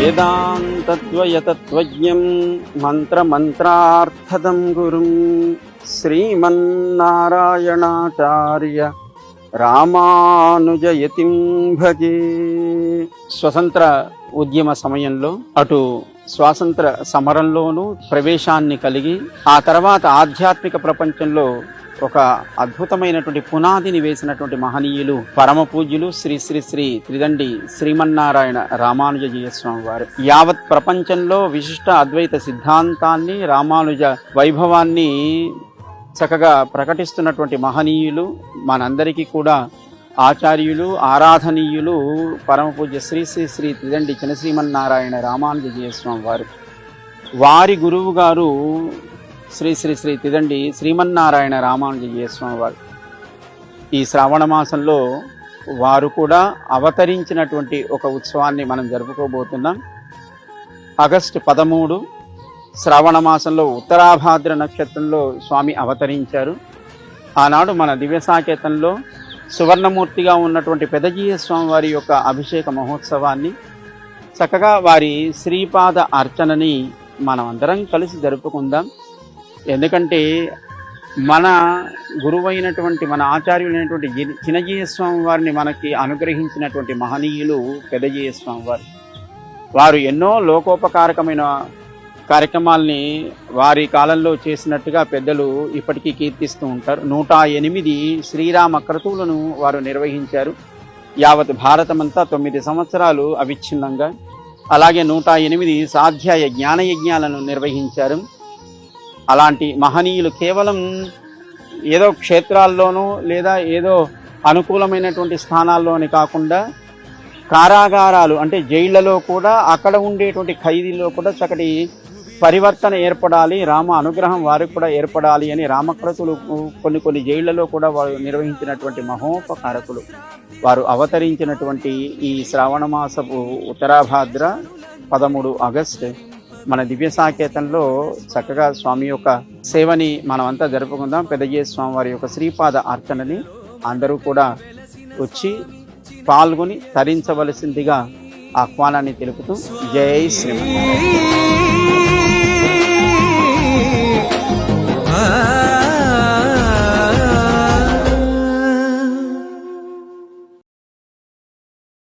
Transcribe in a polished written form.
వేదాంతద్వయతత్వజ్ఞం మంత్రమంత్రార్థదం గురుం శ్రీమన్నారాయణాచార్య రామానుజయతిం భజే. స్వతంత్ర ఉద్యమ సమయంలో అటు స్వాతంత్ర సమరంలోనూ ప్రవేశాన్ని కలిగి ఆ తర్వాత ఆధ్యాత్మిక ప్రపంచంలో ఒక అద్భుతమైనటువంటి పునాదిని వేసినటువంటి మహనీయులు పరమ పూజ్యులు శ్రీ శ్రీ శ్రీ త్రిదండి శ్రీమన్నారాయణ రామానుజీయ స్వామి వారు. యావత్ ప్రపంచంలో విశిష్ట అద్వైత సిద్ధాంతాన్ని, రామానుజ వైభవాన్ని చక్కగా ప్రకటిస్తున్నటువంటి మహనీయులు, మనందరికీ కూడా ఆచార్యులు, ఆరాధనీయులు పరమ పూజ్య శ్రీ శ్రీ శ్రీ త్రిదండి శ్రీమన్నారాయణ రామానుజీయ స్వామి వారు. వారి గురువు గారు శ్రీ శ్రీ శ్రీ త్రిదండి శ్రీమన్నారాయణ రామానుజీయ స్వామి వారు. ఈ శ్రావణ మాసంలో వారు కూడా అవతరించినటువంటి ఒక ఉత్సవాన్ని మనం జరుపుకోబోతున్నాం. ఆగస్టు 13 శ్రావణ మాసంలో ఉత్తరాభాద్ర నక్షత్రంలో స్వామి అవతరించారు. ఆనాడు మన దివ్య సాకేతంలో సువర్ణమూర్తిగా ఉన్నటువంటి పెదజీయ స్వామి వారి యొక్క అభిషేక మహోత్సవాన్ని చక్కగా వారి శ్రీపాద అర్చనని మనం అందరం కలిసి జరుపుకుందాం. ఎందుకంటే మన గురువైనటువంటి, మన ఆచార్యులైనటువంటి చిన్నజీయ స్వామి వారిని మనకి అనుగ్రహించినటువంటి మహనీయులు పెదజీయ స్వామి వారు. వారు ఎన్నో లోకోపకారకమైన కార్యక్రమాల్ని వారి కాలంలో చేసినట్టుగా పెద్దలు ఇప్పటికీ కీర్తిస్తూ ఉంటారు. 108 శ్రీరామ క్రతువులను వారు నిర్వహించారు. యావత్ భారతమంతా 9 సంవత్సరాలు అవిచ్ఛిన్నంగా. అలాగే 108 సాధ్యాయ జ్ఞానయజ్ఞాలను నిర్వహించారు. అలాంటి మహనీయులు కేవలం ఏదో క్షేత్రాల్లోనూ లేదా ఏదో అనుకూలమైనటువంటి స్థానాల్లోనే కాకుండా కారాగారాలు అంటే జైళ్లలో కూడా, అక్కడ ఉండేటువంటి ఖైదీల్లో కూడా చక్కటి పరివర్తన ఏర్పడాలి, రామ అనుగ్రహం వారికి కూడా ఏర్పడాలి అని రామక్రతులు కొన్ని జైళ్లలో కూడా వారు నిర్వహించినటువంటి మహోపకారకులు. వారు అవతరించినటువంటి ఈ శ్రావణ మాసపు ఉత్తరాభాద్ర 13 ఆగస్టు మన దివ్య సాకేతంలో చక్కగా స్వామి యొక్క సేవని మనమంతా జరుపుకుందాం. పెదజీయ స్వామి వారి యొక్క శ్రీపాద అర్చనని అందరూ కూడా వచ్చి పాల్గొని తరించవలసిందిగా ఆహ్వానాన్ని తెలుపుతూ జై శ్రీమన్నారాయణ.